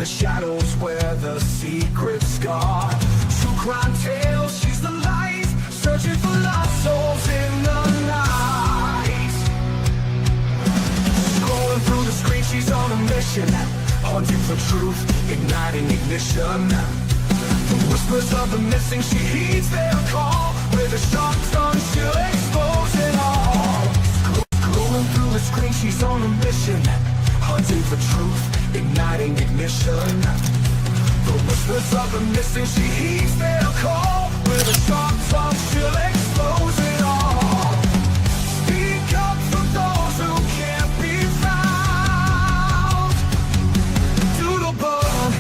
the shadows where the secrets guard. True crime tales, she's the light, searching for lost souls in the night. Scrolling through the screen, she's on a mission, hunting for truth, igniting ignition. The whispers of the missing, she heeds their call. With a sharp tongue, she'll expose it all. Scrolling through the screen, she's on a mission, hunting for truth, igniting ignition. The whispers of the missing, she heeds their call. With a sharp tongue, she'll expose it all. Speak up for those who can't be found. Doodlebug.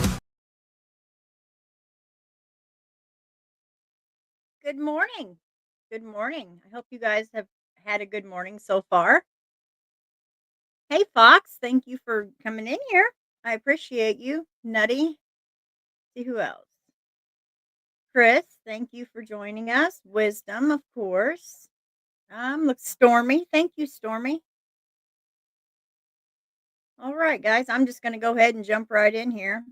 Good morning. Good morning. I hope you guys have had a good morning so far. Hey, Fox, thank you for coming in here. I appreciate you. Nutty. See who else? Chris, thank you for joining us. Wisdom, of course. Look, Stormy. Thank you, Stormy. All right, guys, I'm just going to go ahead and jump right in here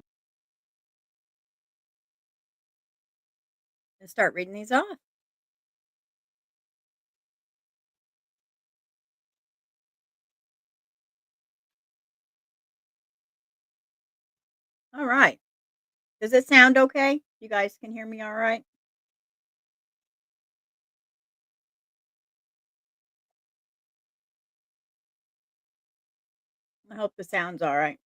and start reading these off. All right. Does it sound okay? You guys can hear me all right? I hope the sound's all right.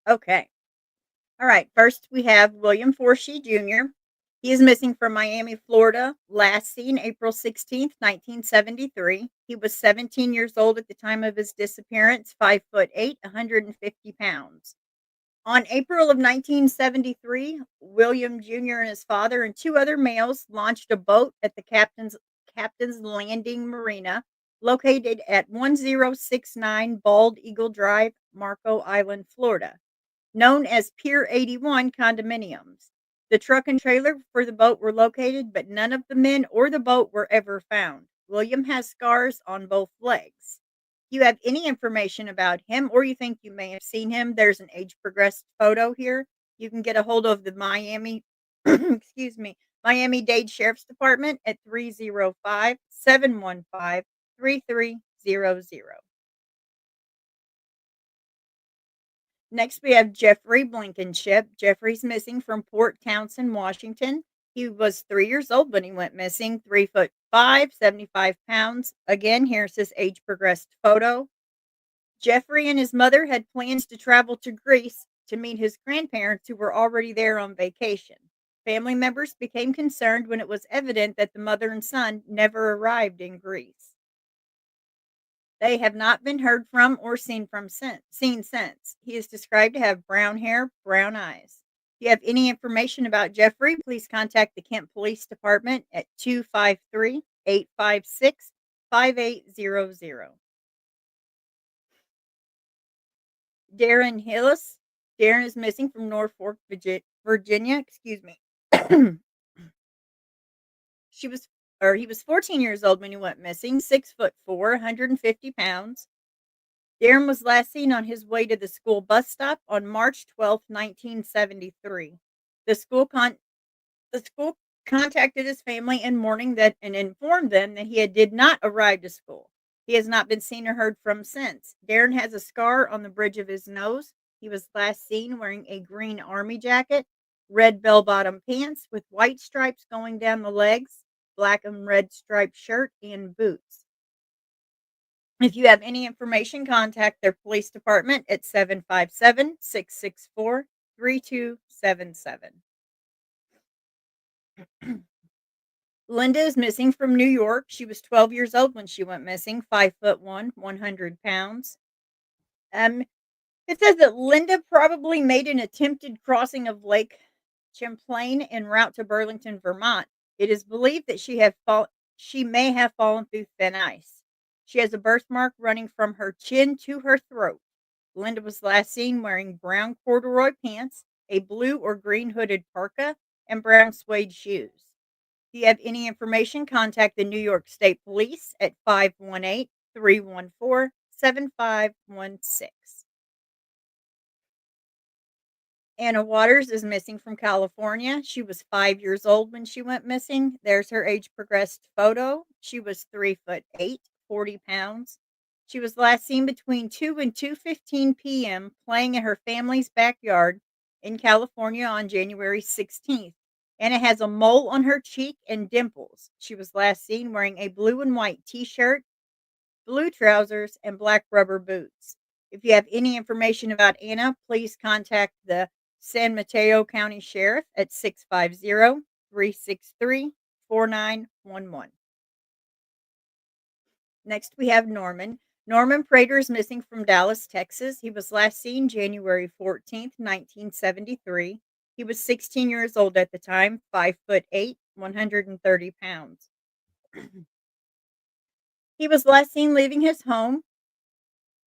Okay. All right. First, we have William Forshee Jr. He is missing from Miami, Florida. Last seen April 16th, 1973. He was 17 years old at the time of his disappearance, 5'8", 150 pounds. On April of 1973, William Jr. and his father and two other males launched a boat at the Captain's Landing Marina, located at 1069 Bald Eagle Drive, Marco Island, Florida, known as Pier 81 condominiums. The truck and trailer for the boat were located, but none of the men or the boat were ever found. William has scars on both legs. If you have any information about him or you think you may have seen him, there's an age progressed photo here. You can get a hold of the Miami, excuse me, Miami-Dade Sheriff's Department at 305-715-3300. Next, we have Jeffrey Blankenship. Jeffrey's missing from Port Townsend, Washington. He was 3 years old when he went missing, 3'5", 75 pounds. Again, here's his age progressed photo. Jeffrey and his mother had plans to travel to Greece to meet his grandparents who were already there on vacation. Family members became concerned when it was evident that the mother and son never arrived in Greece. They have not been heard from or seen since. He is described to have brown hair, brown eyes. If you have any information about Jeffrey, please contact the Kent Police Department at 253-856-5800. Darren Hillis. Darren is missing from Norfolk, Virginia. Excuse me. He was 14 years old when he went missing, 6'4", 150 pounds. Darren was last seen on his way to the school bus stop on March 12th, 1973. The school contacted his family in mourning and informed them that he did not arrive to school. He has not been seen or heard from since. Darren has a scar on the bridge of his nose. He was last seen wearing a green army jacket, red bell-bottom pants with white stripes going down the legs, black and red striped shirt, and boots. If you have any information, contact their police department at 757-664-3277. Linda is missing from New York. She was 12 years old when she went missing, 5'1", 100 pounds. It says that Linda probably made an attempted crossing of Lake Champlain en route to Burlington, Vermont. It is believed that she may have fallen through thin ice. She has a birthmark running from her chin to her throat. Linda was last seen wearing brown corduroy pants, a blue or green hooded parka, and brown suede shoes. If you have any information, contact the New York State Police at 518-314-7516. Anna Waters is missing from California. She was 5 years old when she went missing. There's her age progressed photo. She was 3'8", 40 pounds. She was last seen between 2 and 2:15 p.m. playing in her family's backyard in California on January 16th. Anna has a mole on her cheek and dimples. She was last seen wearing a blue and white t-shirt, blue trousers, and black rubber boots. If you have any information about Anna, please contact the San Mateo County Sheriff at 650-363-4911. Next, we have Norman. Norman Prater is missing from Dallas, Texas. He was last seen January 14th, 1973. He was 16 years old at the time, 5'8", 130 pounds. He was last seen leaving his home.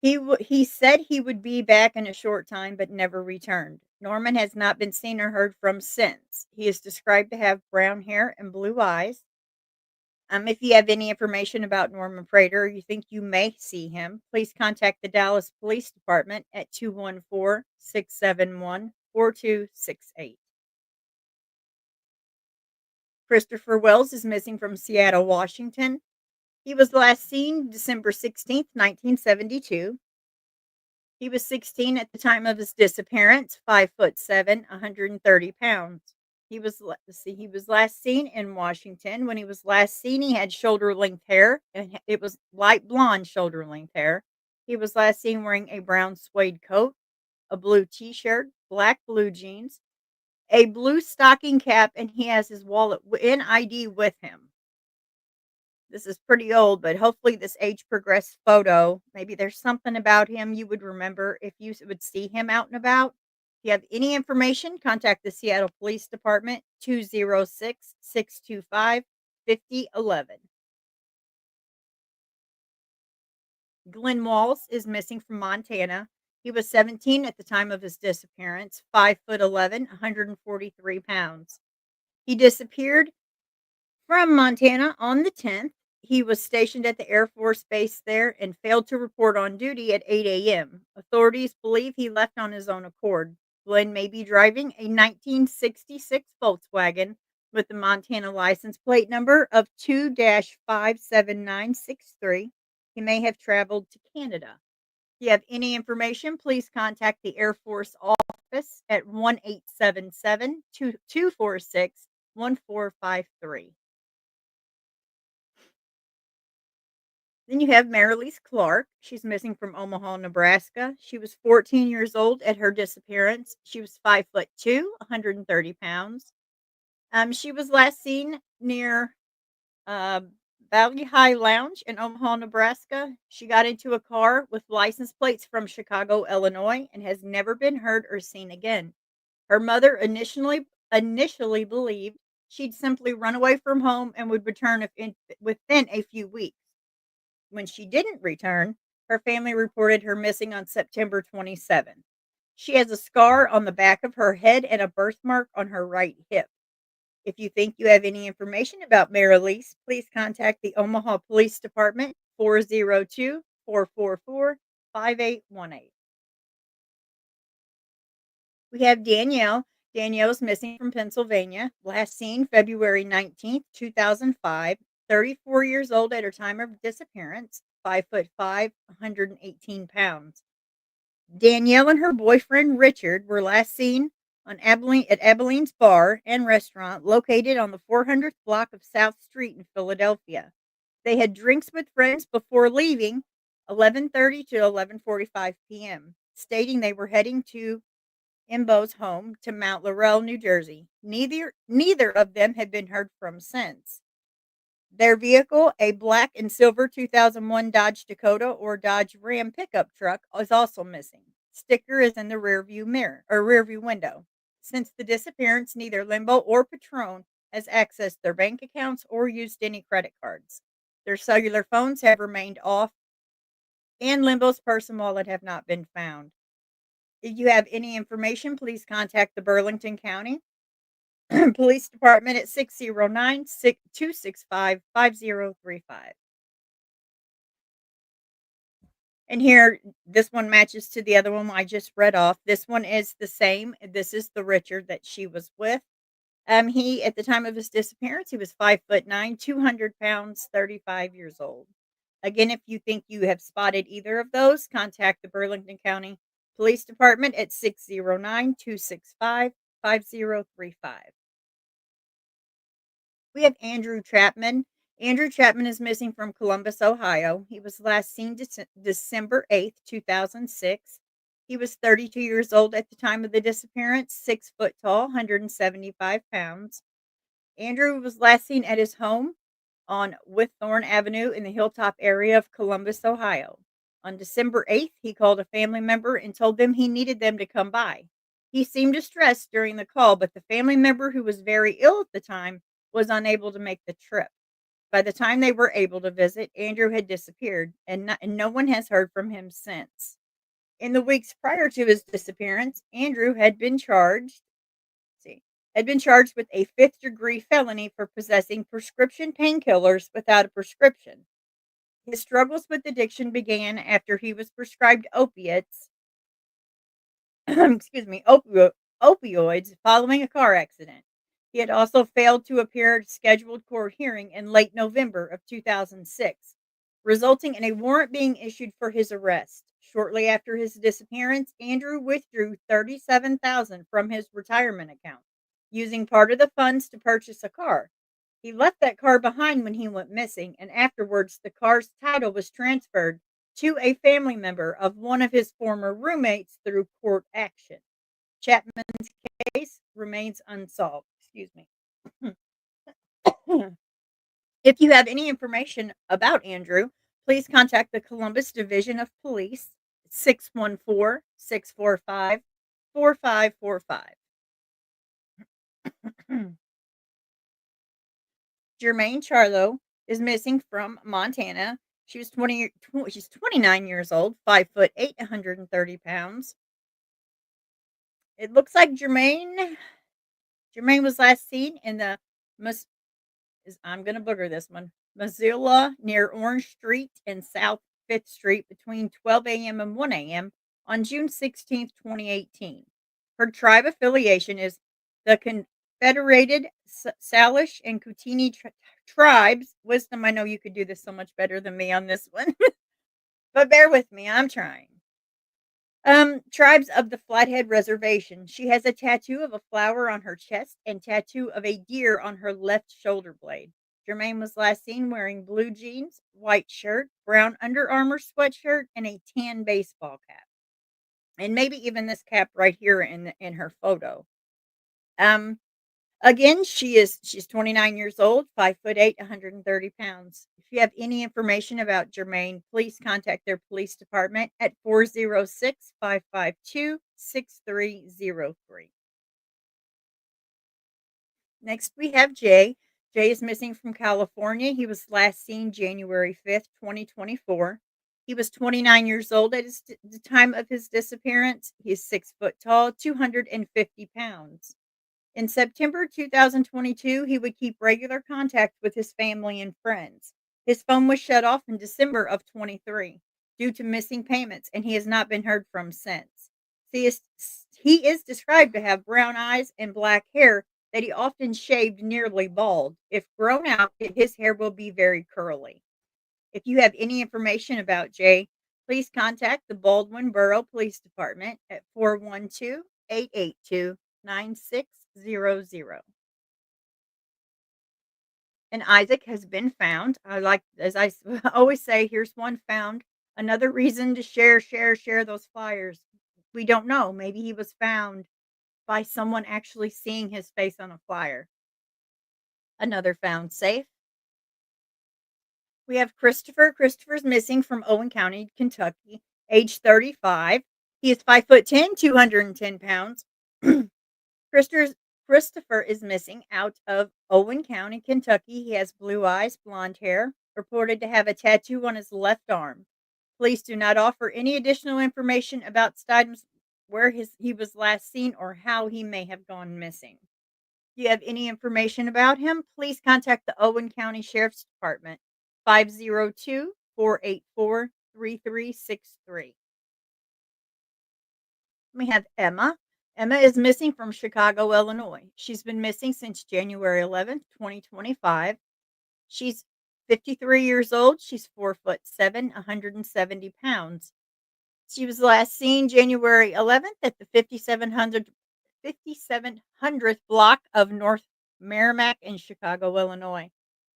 He said he would be back in a short time, but never returned. Norman has not been seen or heard from since. He is described to have brown hair and blue eyes. If you have any information about Norman Prater or you think you may see him, please contact the Dallas Police Department at 214-671-4268. Christopher Wells is missing from Seattle, Washington. He was last seen December 16th, 1972. He was 16 at the time of his disappearance, 5'7", 130 pounds. He was last seen in Washington. When he was last seen, he had shoulder-length hair, and it was light blonde shoulder-length hair. He was last seen wearing a brown suede coat, a blue t-shirt, black blue jeans, a blue stocking cap, and he has his wallet and ID with him. This is pretty old, but hopefully this age progressed photo, maybe there's something about him you would remember if you would see him out and about. If you have any information, contact the Seattle Police Department, 206-625-5011. Glenn Walls is missing from Montana. He was 17 at the time of his disappearance, 5'11", 143 pounds. He disappeared from Montana on the 10th. He was stationed at the Air Force Base there and failed to report on duty at 8 a.m. Authorities believe he left on his own accord. Glenn may be driving a 1966 Volkswagen with the Montana license plate number of 2-57963. He may have traveled to Canada. If you have any information, please contact the Air Force office at 1-877-246-1453. Then you have Marilise Clark. She's missing from Omaha, Nebraska. She was 14 years old at her disappearance. She was 5'2", 130 pounds. She was last seen near uh, Valley High Lounge in Omaha, Nebraska. She got into a car with license plates from Chicago, Illinois, and has never been heard or seen again. Her mother initially believed she'd simply run away from home and would return within a few weeks. When she didn't return, her family reported her missing on September 27th. She has a scar on the back of her head and a birthmark on her right hip. If you think you have any information about Marilise, please contact the Omaha Police Department, 402-444-5818. We have Danielle. Danielle's missing from Pennsylvania. Last seen February 19th, 2005. 34 years old at her time of disappearance. 5'5", 118 pounds. Danielle and her boyfriend Richard were last seen at Abilene's Bar and Restaurant located on the 400th block of South Street in Philadelphia. They had drinks with friends before leaving 11:30 to 11:45 p.m., stating they were heading to Imbo's home to Mount Laurel, New Jersey. Neither of them had been heard from since. Their vehicle, a black and silver 2001 Dodge Dakota or Dodge Ram pickup truck, is also missing. Sticker is in the rearview window. Since the disappearance, neither Limbo or Patron has accessed their bank accounts or used any credit cards. Their cellular phones have remained off, and Limbo's purse and wallet have not been found. If you have any information, please contact the Burlington County Police Department at 609 265 5035. And here, this one matches to the other one I just read off. This one is the same. This is the Richard that she was with. He at the time of his disappearance, he was 5'9", 200 pounds, 35 years old. Again, if you think you have spotted either of those, contact the Burlington County Police Department at 609 265 5035. We have Andrew Chapman. Andrew Chapman is missing from Columbus, Ohio. He was last seen December 8th, 2006. He was 32 years old at the time of the disappearance, 6 foot tall, 175 pounds. Andrew was last seen at his home on Whitthorne Avenue in the Hilltop area of Columbus, Ohio. On December 8th, he called a family member and told them he needed them to come by. He seemed distressed during the call, but the family member, who was very ill at the time, was unable to make the trip. By the time they were able to visit, Andrew had disappeared, and no one has heard from him since. In the weeks prior to his disappearance, Andrew had been charged with a fifth-degree felony for possessing prescription painkillers without a prescription. His struggles with addiction began after he was prescribed opiates, opioids following a car accident. He had also failed to appear at a scheduled court hearing in late November of 2006, resulting in a warrant being issued for his arrest. Shortly after his disappearance, Andrew withdrew $37,000 from his retirement account, using part of the funds to purchase a car. He left that car behind when he went missing, and afterwards the car's title was transferred to a family member of one of his former roommates through court action. Chapman's case remains unsolved. Excuse me. If you have any information about Andrew, please contact the Columbus Division of Police, 614 645 4545. Jermaine Charlo is missing from Montana. She's 29 years old, 5'8", 130 pounds. It looks like Jermaine was last seen in the I'm going to booger this one. Missoula near Orange Street and South 5th Street between 12 a.m. and 1 a.m. on June 16th, 2018. Her tribe affiliation is the Confederated Salish and Kootenai tribes. Wisdom, I know you could do this so much better than me on this one, but bear with me. I'm trying. Tribes of the Flathead Reservation. She has a tattoo of a flower on her chest and tattoo of a deer on her left shoulder blade. Jermaine was last seen wearing blue jeans, white shirt, brown Under Armour sweatshirt, and a tan baseball cap. And maybe even this cap right here in her photo. Again, she's 29 years old, 5'8", 130 pounds. If you have any information about Jermaine, please contact their police department at 406-552-6303. Next, we have Jay. Jay is missing from California. He was last seen January 5th, 2024. He was 29 years old at the time of his disappearance. He is 6 foot tall, 250 pounds. In September 2022, he would keep regular contact with his family and friends. His phone was shut off in December of 23 due to missing payments, and he has not been heard from since. He is described to have brown eyes and black hair that he often shaved nearly bald. If grown out, his hair will be very curly. If you have any information about Jay, please contact the Baldwin Borough Police Department at 412-882-9600. And Isaac has been found. As I always say, here's one found. Another reason to share those flyers. We don't know. Maybe he was found by someone actually seeing his face on a flyer. Another found safe. We have Christopher. Christopher's missing from Owen County, Kentucky, age 35. He is 5'10", 210 pounds. Christopher is missing out of Owen County, Kentucky. He has blue eyes, blonde hair, reported to have a tattoo on his left arm. Police do not offer any additional information about Stidham's where he was last seen or how he may have gone missing. If you have any information about him, please contact the Owen County Sheriff's Department, 502-484-3363. We have Emma. Emma is missing from Chicago, Illinois. She's been missing since January 11th, 2025. She's 53 years old. She's 4'7", 170 pounds. She was last seen January 11th at the 5700th block of North Merrimack in Chicago, Illinois.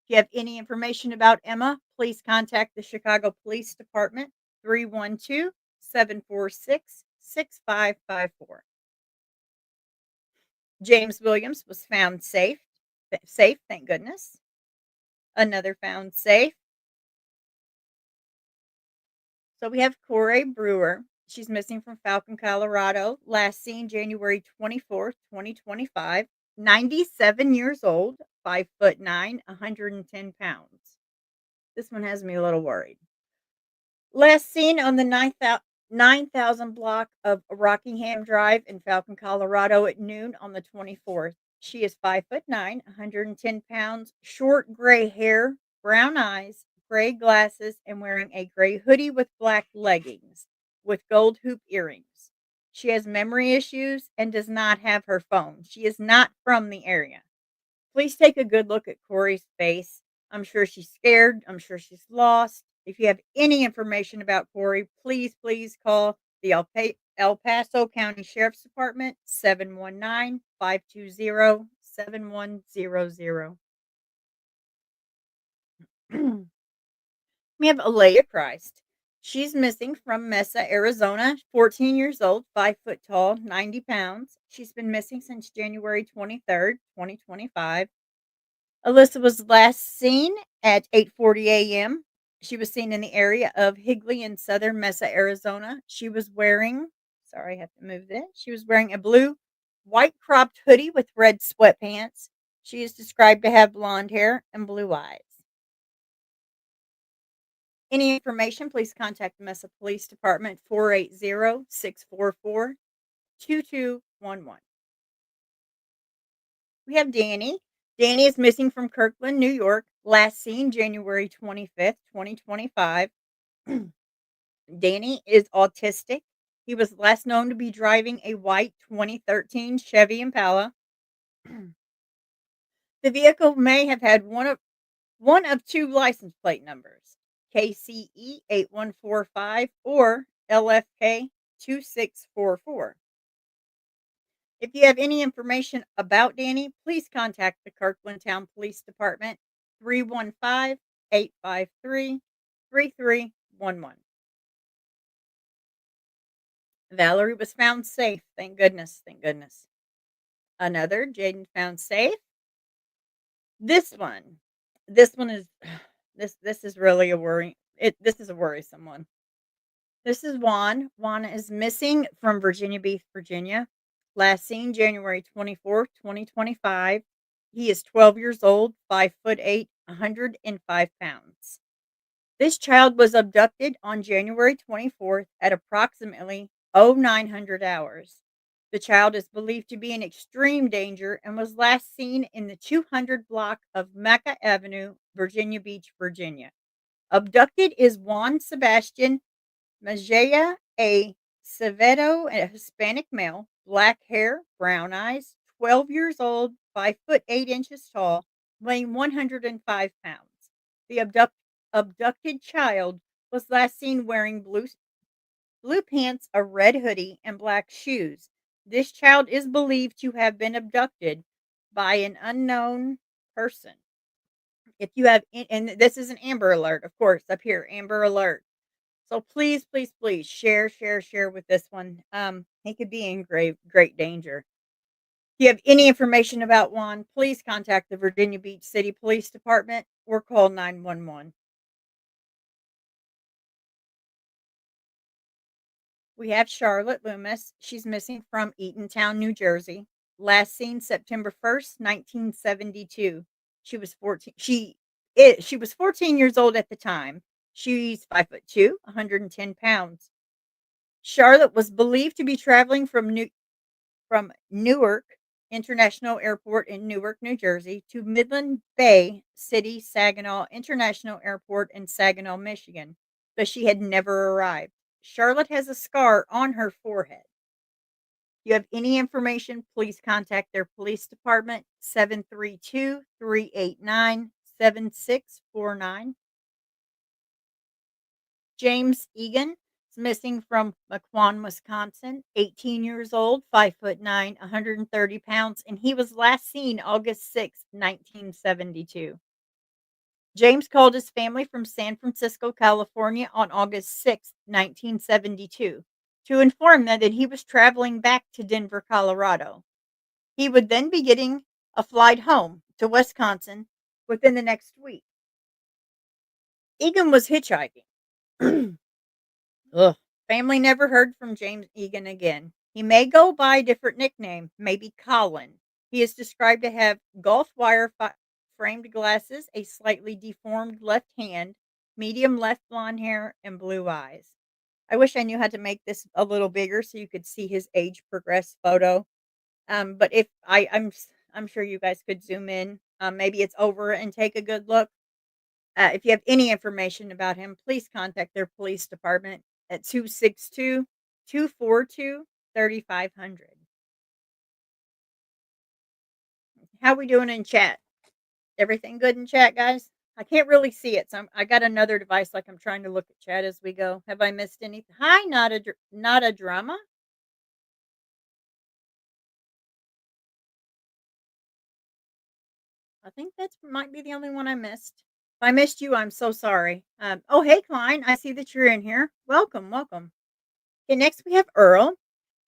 If you have any information about Emma, please contact the Chicago Police Department, 312-746-6554. James Williams was found safe, thank goodness. Another found safe. So we have Corey Brewer. She's missing from Falcon, Colorado. Last seen January 24th, 2025. 97 years old, 5'9", 110 pounds. This one has me a little worried. Last seen on the 9,000 block of Rockingham Drive in Falcon, Colorado at noon on the 24th. She is 5'9", 110 pounds, short gray hair, brown eyes, gray glasses, and wearing a gray hoodie with black leggings with gold hoop earrings. She has memory issues and does not have her phone. She is not from the area. Please take a good look at Corey's face. I'm sure she's scared. I'm sure she's lost. If you have any information about Corey, please call the El Paso County Sheriff's Department, 719-520-7100. We have Alea Christ. She's missing from Mesa, Arizona, 14 years old, 5 foot tall, 90 pounds. She's been missing since January 23rd, 2025. Alyssa was last seen at 8:40 a.m. She was seen in the area of Higley in southern Mesa, Arizona. She was wearing, sorry, I have to move this. She was wearing a blue, white cropped hoodie with red sweatpants. She is described to have blonde hair and blue eyes. Any information, please contact the Mesa Police Department, 480-644-2211. We have Danny. Danny is missing from Kirkland, New York. Last seen January 25th, 2025. Danny is autistic. He was last known to be driving a white 2013 Chevy Impala. The vehicle may have had one of two license plate numbers, KCE 8145 or LFK 2644. If you have any information about Danny, please contact the Kirkland Town Police Department, 315-853-3311. Valerie was found safe. Thank goodness. Thank goodness. Another Jaden found safe. This one is this is really a worry. This is a worrisome one. This is Juan. Juan is missing from Virginia Beach, Virginia. Last seen January 24th, 2025. He is 12 years old, 5'8", 105 pounds. This child was abducted on January 24th at approximately 0900 hours. The child is believed to be in extreme danger and was last seen in the 200 block of Mecca Avenue, Virginia Beach, Virginia. Abducted is Juan Sebastian Majea A. Acevedo, a Hispanic male, black hair, brown eyes, 12 years old, 5'8" tall, weighing 105 pounds. The abducted child was last seen wearing blue pants, a red hoodie, and black shoes. This child is believed to have been abducted by an unknown person. If you have, and this is an Amber Alert, of course, up here, Amber Alert. So please share with this one. He could be in great danger. If you have any information about Juan, please contact the Virginia Beach City Police Department or call 911. We have Charlotte Loomis. She's missing from Eatontown, New Jersey. Last seen September 1st, 1972. She was 14. She was 14 years old at the time. She's 5'2", 110 pounds. Charlotte was believed to be traveling from Newark International Airport in Newark, New Jersey, to Midland Bay City Saginaw International Airport in Saginaw, Michigan, but she had never arrived. Charlotte has a scar on her forehead. If you have any information, please contact their police department, 732-389-7649. James Egan is missing from Mequon, Wisconsin, 18 years old, 5'9", 130 pounds, and he was last seen August 6th, 1972. James called his family from San Francisco, California on August 6th, 1972, to inform them that he was traveling back to Denver, Colorado. He would then be getting a flight home to Wisconsin within the next week. Egan was hitchhiking. Ugh. Family never heard from James Egan again. He may go by a different nickname, maybe Colin. He is described to have golf wire framed glasses, a slightly deformed left hand, medium left blonde hair, and blue eyes. I wish I knew how to make this a little bigger so you could see his age progressed photo. But if I'm sure you guys could zoom in. Maybe it's over and take a good look. If you have any information about him, please contact their police department at 262-242-3500. How we doing in chat? Everything good in chat, guys? I can't really see it, so I got another device like I'm trying to look at chat as we go. Have I missed anything? Hi, not a drama. I think that's might be the only one I missed. If I missed you, I'm so sorry. Oh, hey, Klein. I see that you're in here. Welcome, welcome. Okay, next we have Earl.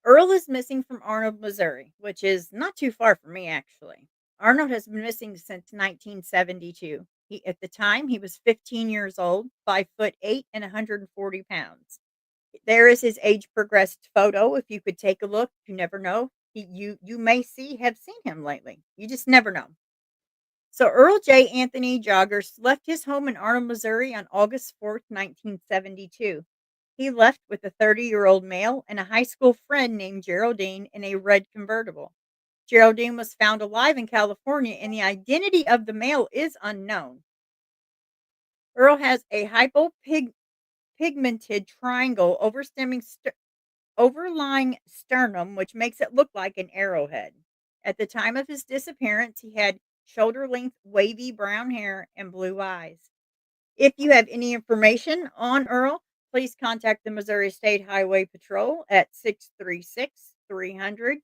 Earl is missing from Arnold, Missouri, which is not too far from me, actually. Arnold has been missing since 1972. At the time, he was 15 years old, 5'8" and 140 pounds. There is his age progressed photo. If you could take a look, you never know. You may have seen him lately. You just never know. So Earl J. Anthony Joggers left his home in Arnold, Missouri on August 4th, 1972. He left with a 30-year-old male and a high school friend named Geraldine in a red convertible. Geraldine was found alive in California, and the identity of the male is unknown. Earl has a hypopigmented triangle overlying sternum, which makes it look like an arrowhead. At the time of his disappearance, he had shoulder length, wavy brown hair and blue eyes. If you have any information on Earl, please contact the Missouri State Highway Patrol at 636-300-2800.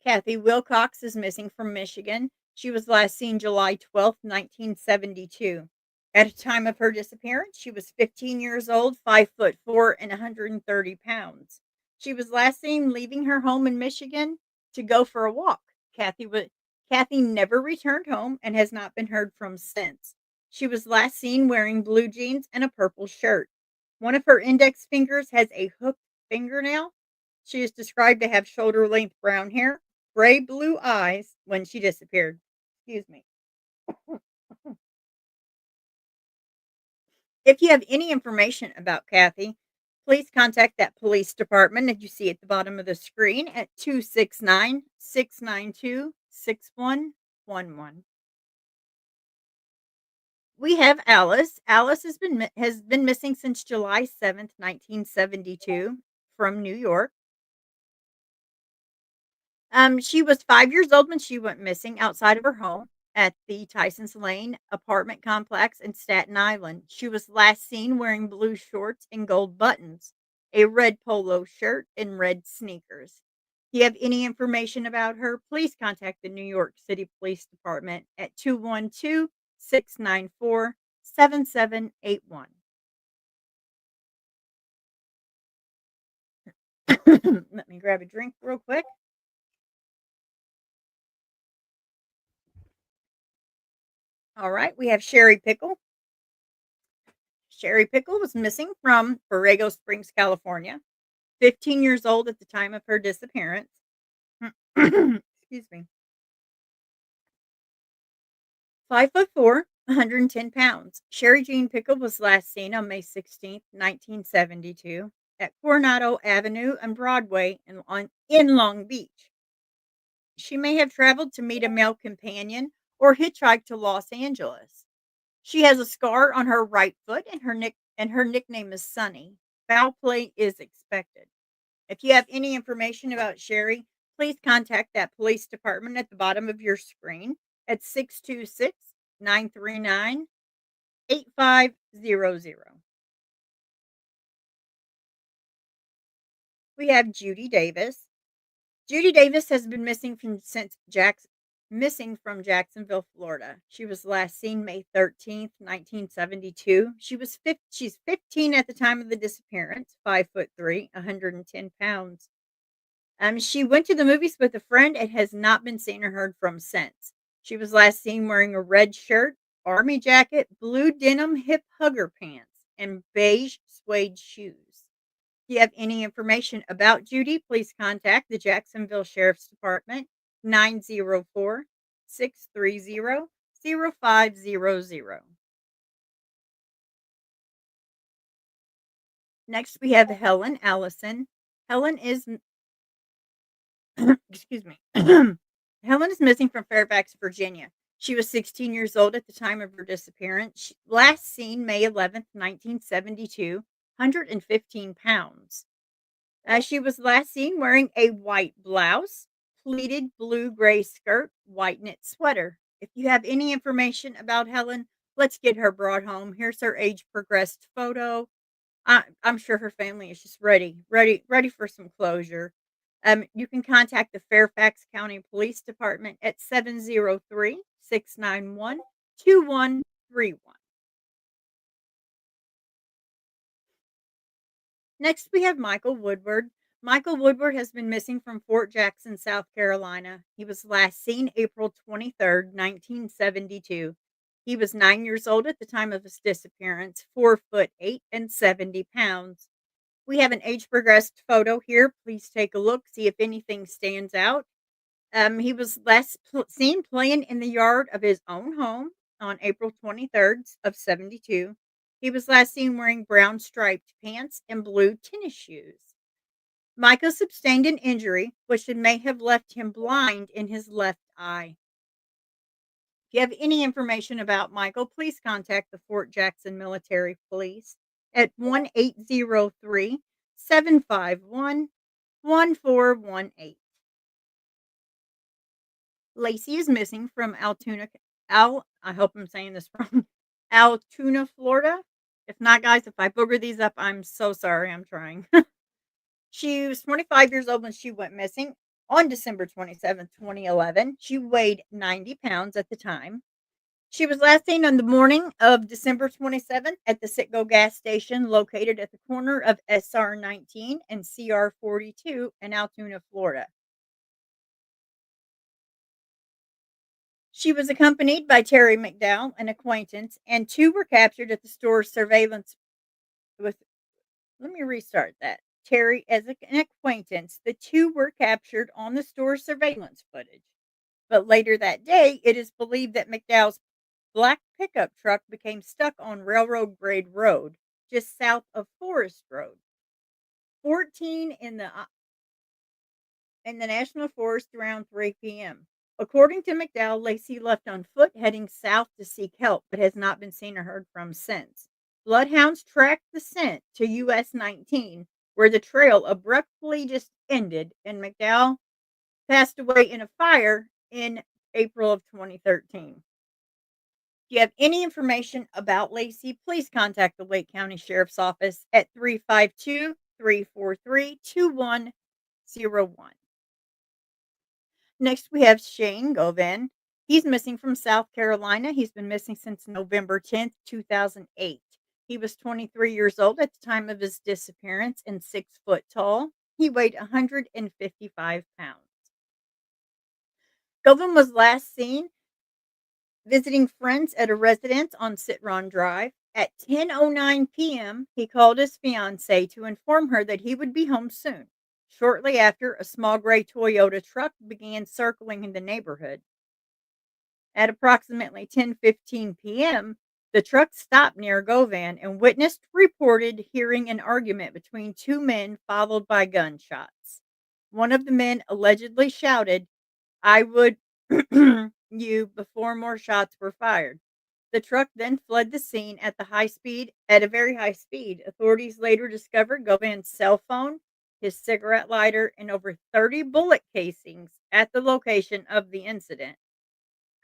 Kathy Wilcox is missing from Michigan. She was last seen July 12th, 1972. At the time of her disappearance, she was 15 years old, 5'4" and 130 pounds. She was last seen leaving her home in Michigan to go for a walk. Kathy never returned home and has not been heard from since. She was last seen wearing blue jeans and a purple shirt. One of her index fingers has a hooked fingernail. She is described to have shoulder length brown hair, gray blue eyes when she disappeared. Excuse me. If you have any information about Kathy, please contact that police department that you see at the bottom of the screen at 269-692-6111. We have Alice. Alice has been missing since July 7th, 1972 from New York. She was 5 years old when she went missing outside of her home at the Tysons Lane apartment complex in Staten Island. She was last seen wearing blue shorts and gold buttons, a red polo shirt, and red sneakers. If you have any information about her, please contact the New York City Police Department at 212-694-7781. Let me grab a drink real quick. All right, we have Sherry Pickle. Sherry Pickle was missing from Borrego Springs, California, 15 years old at the time of her disappearance. Excuse me. 5'4", 110 pounds. Sherry Jean Pickle was last seen on May 16th, 1972. at Coronado Avenue and Broadway in Long Beach. She may have traveled to meet a male companion or hitchhiked to Los Angeles. She has a scar on her right foot and her nickname is Sunny. Foul play is expected. If you have any information about Sherry, please contact that police department at the bottom of your screen at 626-939-8500. We have Judy Davis. Judy Davis has been missing from Jacksonville, Florida. She was last seen May 13th, 1972. She's 15 at the time of the disappearance, 5'3", 110 pounds. She went to the movies with a friend and has not been seen or heard from since. She was last seen wearing a red shirt, army jacket, blue denim hip hugger pants, and beige suede shoes. If you have any information about Judy, please contact the Jacksonville Sheriff's Department 904-630-0500. Next, we have Helen Allison. Helen is excuse me. Helen is missing from Fairfax, Virginia. She was 16 years old at the time of her disappearance. Last seen May 11th, 1972, 115 pounds. She was last seen wearing a white blouse, pleated blue-gray skirt, white knit sweater. If you have any information about Helen, let's get her brought home. Here's her age progressed photo. I'm sure her family is just ready for some closure. You can contact the Fairfax County Police Department at 703-691-2131. Next, we have Michael Woodward. Michael Woodward has been missing from Fort Jackson, South Carolina. He was last seen April 23rd, 1972. He was 9 years old at the time of his disappearance, 4'8" and 70 pounds. We have an age progressed photo here. Please take a look, see if anything stands out. He was seen playing in the yard of his own home on April 23rd of 72. He was last seen wearing brown striped pants and blue tennis shoes. Micah sustained an injury which may have left him blind in his left eye. If you have any information about Michael, please contact the Fort Jackson Military Police at 1-803-751-1418. Lacey is missing from I hope I'm saying this wrong, Altoona, Florida. If not, guys, if I booger these up, I'm so sorry. I'm trying. She was 25 years old when she went missing on December 27th, 2011. She weighed 90 pounds at the time. She was last seen on the morning of December 27th at the Citgo gas station located at the corner of SR 19 and CR 42 in Altoona, Florida. She was accompanied by Terry McDowell, an acquaintance, and two were captured at the store's surveillance with let me restart that. Terry as an acquaintance. The two were captured on the store's surveillance footage. But later that day, it is believed that McDowell's black pickup truck became stuck on Railroad Grade Road, just south of Forest Road, 14 in the National Forest around 3 p.m. According to McDowell, Lacey left on foot heading south to seek help, but has not been seen or heard from since. Bloodhounds tracked the scent to US 19, where the trail abruptly just ended, and McDowell passed away in a fire in April of 2013. If you have any information about Lacey, please contact the Wake County Sheriff's Office at 352-343-2101. Next, we have Shane Govan. He's missing from South Carolina. He's been missing since November 10th, 2008. He was 23 years old at the time of his disappearance and 6 foot tall. He weighed 155 pounds. Govan was last seen visiting friends at a residence on Citron Drive. At 10:09 p.m., he called his fiancée to inform her that he would be home soon. Shortly after, a small gray Toyota truck began circling in the neighborhood. At approximately 10:15 p.m., The truck stopped near Govan and witness reported hearing an argument between two men followed by gunshots. One of the men allegedly shouted, "I would you," before more shots were fired. The truck then fled the scene at a very high speed. Authorities later discovered Govan's cell phone, his cigarette lighter, and over 30 bullet casings at the location of the incident.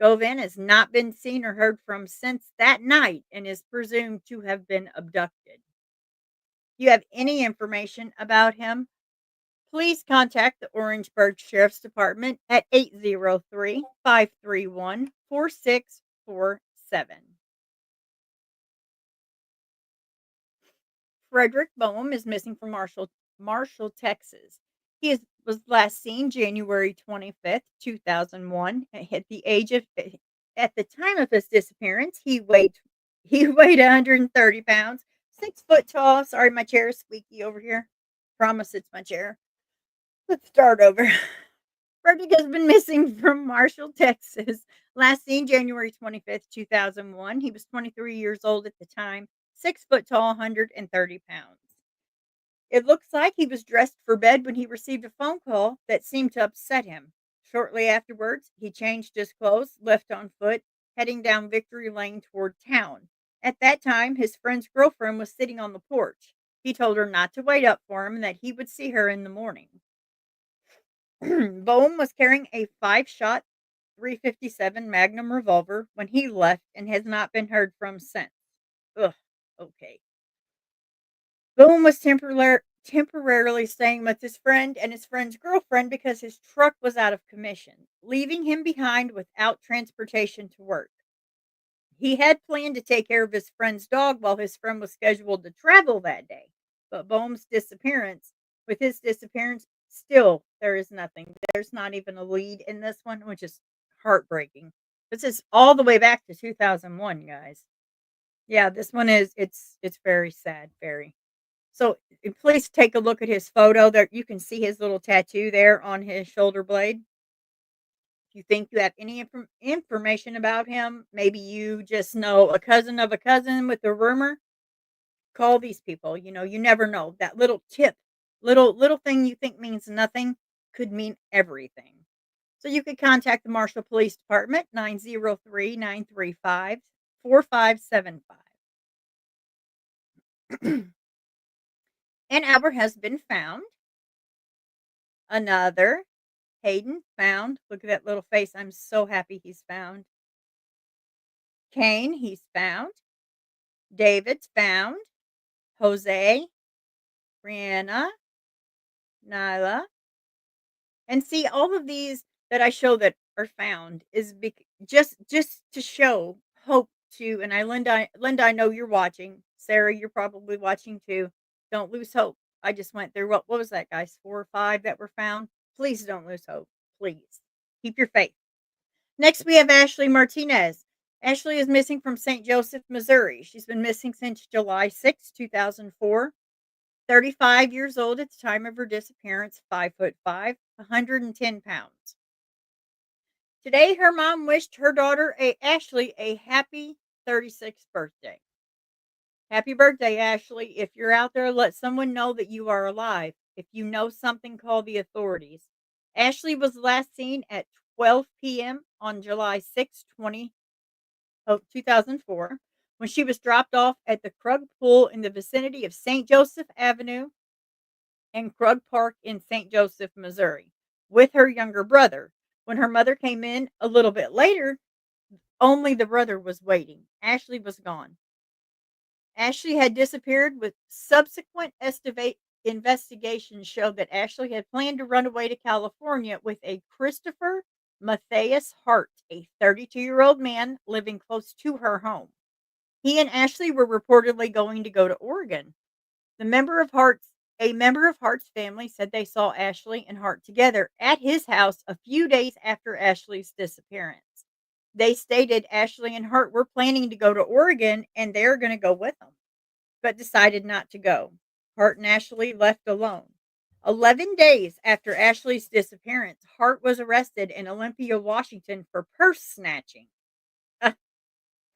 Govan has not been seen or heard from since that night and is presumed to have been abducted. If you have any information about him, please contact the Orangeburg Sheriff's Department at 803-531-4647. Frederick Boehm is missing from Marshall, Texas. Was last seen January 25th, 2001. At the age of at the time of his disappearance, he weighed 130 pounds, 6 foot tall. Sorry, my chair is squeaky over here. Promise it's my chair. Let's start over. Frederick has been missing from Marshall, Texas. Last seen January 25th, 2001. He was 23 years old at the time, 6 foot tall, 130 pounds. It looks like he was dressed for bed when he received a phone call that seemed to upset him. Shortly afterwards, he changed his clothes, left on foot, heading down Victory Lane toward town. At that time, his friend's girlfriend was sitting on the porch. He told her not to wait up for him and that he would see her in the morning. Boehm was carrying a 5-shot 357 Magnum revolver when he left and has not been heard from since. Ugh, okay. Boehm was temporarily staying with his friend and his friend's girlfriend because his truck was out of commission, leaving him behind without transportation to work. He had planned to take care of his friend's dog while his friend was scheduled to travel that day. But with his disappearance, still there is nothing. There's not even a lead in this one, which is heartbreaking. This is all the way back to 2001, guys. Yeah, this one it's very sad, very. So, please take a look at his photo there. You can see his little tattoo there on his shoulder blade. If you think you have any information about him, maybe you just know a cousin of a cousin with a rumor, call these people. You never know. That little tip, little thing you think means nothing could mean everything. So you could contact the Marshall Police Department 903-935-4575. And Albert has been found. Another Hayden found. Look at that little face. I'm so happy he's found. Kane, he's found. David's found. Jose, Brianna, Nyla. And see, all of these that I show that are found is just to show hope to. And Linda, I know you're watching. Sarah, you're probably watching too. Don't lose hope. I just went through what was that, guys? 4 or 5 that were found. Please don't lose hope. Please keep your faith. Next, we have Ashley Martinez. Ashley is missing from St. Joseph, Missouri. She's been missing since July 6, 2004. 35 years old at the time of her disappearance, 5'5", 110 pounds. Today, her mom wished her daughter, Ashley, a happy 36th birthday. Happy birthday, Ashley. If you're out there, let someone know that you are alive. If you know something, call the authorities. Ashley was last seen at 12 p.m. on July 6, 2004, when she was dropped off at the Krug Pool in the vicinity of St. Joseph Avenue and Krug Park in St. Joseph, Missouri, with her younger brother. When her mother came in a little bit later, only the brother was waiting. Ashley was gone. Ashley had disappeared, with subsequent investigations showed that Ashley had planned to run away to California with a Christopher Matthias Hart, a 32-year-old man living close to her home. He and Ashley were reportedly going to go to Oregon. A member of Hart's family said they saw Ashley and Hart together at his house a few days after Ashley's disappearance. They stated Ashley and Hart were planning to go to Oregon and they're going to go with them, but decided not to go. Hart and Ashley left alone. 11 days after Ashley's disappearance, Hart was arrested in Olympia, Washington for purse snatching.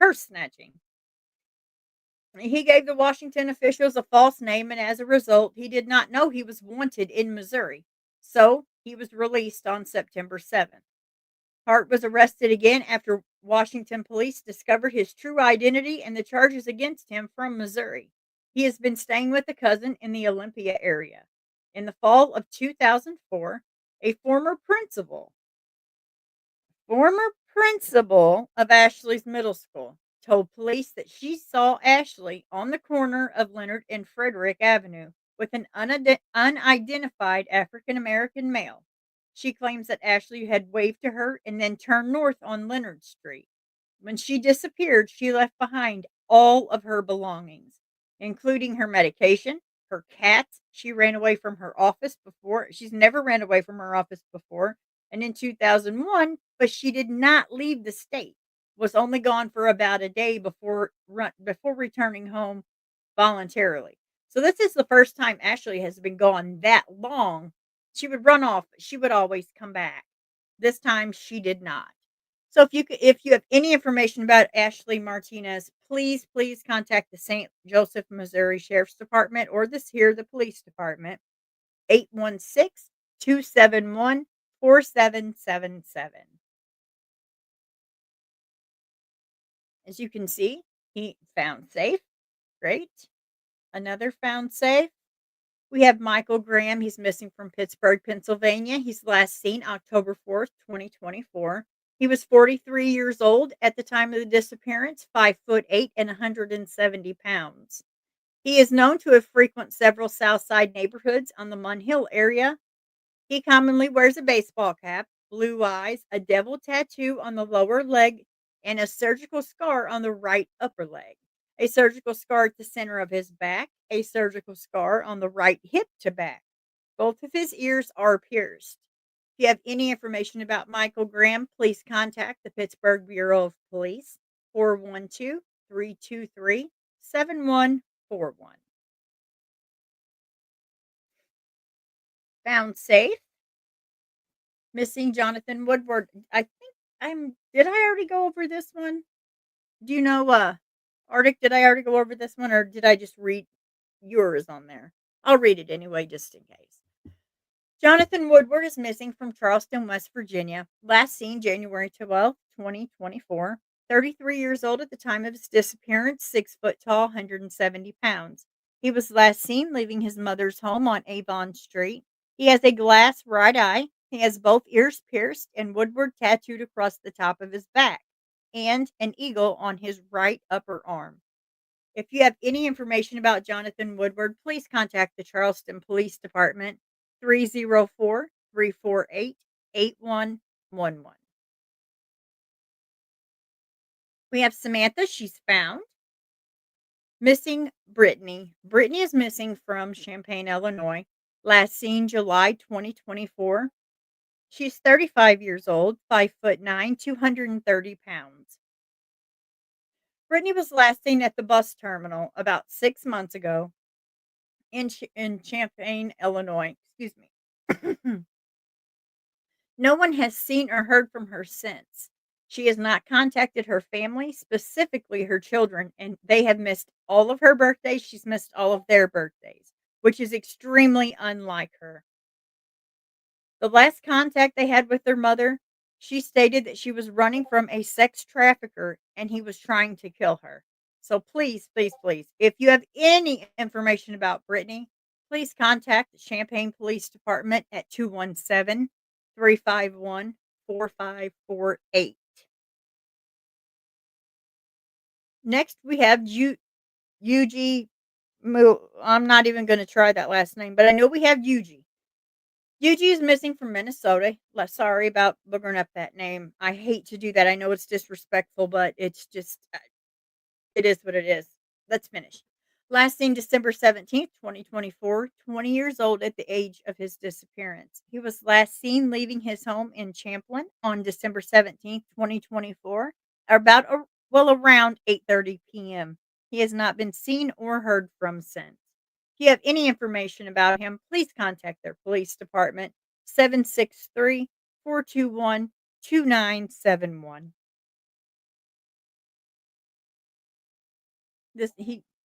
Purse snatching. He gave the Washington officials a false name, and as a result, he did not know he was wanted in Missouri. So he was released on September 7th. Hart was arrested again after Washington police discovered his true identity and the charges against him from Missouri. He has been staying with a cousin in the Olympia area. In the fall of 2004, a former principal of Ashley's middle school told police that she saw Ashley on the corner of Leonard and Frederick Avenue with an unidentified African American male. She claims that Ashley had waved to her and then turned north on Leonard Street. When she disappeared, she left behind all of her belongings, including her medication, her cats. She ran away from her office before. She's never ran away from her office before. And in 2001, but she did not leave the state. Was only gone for about a day before returning home voluntarily. So this is the first time Ashley has been gone that long. She would run off, but she would always come back. This time she did not. So if you have any information about Ashley Martinez, please contact the St. Joseph, Missouri Sheriff's Department or the police department, 816-271-4777. As you can see, he found safe. Great. Another found safe. We have Michael Graham. He's missing from Pittsburgh, Pennsylvania. He's last seen October 4th, 2024. He was 43 years old at the time of the disappearance, 5'8" and 170 pounds. He is known to have frequented several South Side neighborhoods on the Mun Hill area. He commonly wears a baseball cap, blue eyes, a devil tattoo on the lower leg, and a surgical scar on the right upper leg, a surgical scar at the center of his back, a surgical scar on the right hip to back. Both of his ears are pierced. If you have any information about Michael Graham, please contact the Pittsburgh Bureau of Police, 412-323-7141. Found safe. Missing Jonathan Woodward. I think did I already go over this one? Do you know, Arctic, did I already go over this one or did I just read yours on there? I'll read it anyway, just in case. Jonathan Woodward is missing from Charleston, West Virginia. Last seen January 12th, 2024. 33 years old at the time of his disappearance, 6 foot tall, 170 pounds. He was last seen leaving his mother's home on Avon Street. He has a glass right eye. He has both ears pierced and Woodward tattooed across the top of his back and an eagle on his right upper arm. If you have any information about Jonathan Woodward, please contact the Charleston Police Department, 304-348-8111. We have Samantha, she's found. Missing Brittany. Brittany is missing from Champaign, Illinois. Last seen July 2024. She's 35 years old, 5'9", 230 pounds. Brittany was last seen at the bus terminal about 6 months ago in Champaign, Illinois. Excuse me. No one has seen or heard from her since. She has not contacted her family, specifically her children, and they have missed all of her birthdays. She's missed all of their birthdays, which is extremely unlike her. The last contact they had with their mother, she stated that she was running from a sex trafficker and he was trying to kill her. So please, if you have any information about Brittany, please contact the Champaign Police Department at 217-351-4548. Next, we have Yuji. I'm not even going to try that last name, but I know we have Yuji. Yuji is missing from Minnesota. Sorry about boogering up that name. I hate to do that. I know it's disrespectful, but it's just, it is what it is. Let's finish. Last seen December 17th, 2024, 20 years old at the age of his disappearance. He was last seen leaving his home in Champlin on December 17th, 2024, around 8:30 p.m. He has not been seen or heard from since. If you have any information about him, please contact their police department, 763-421-2971.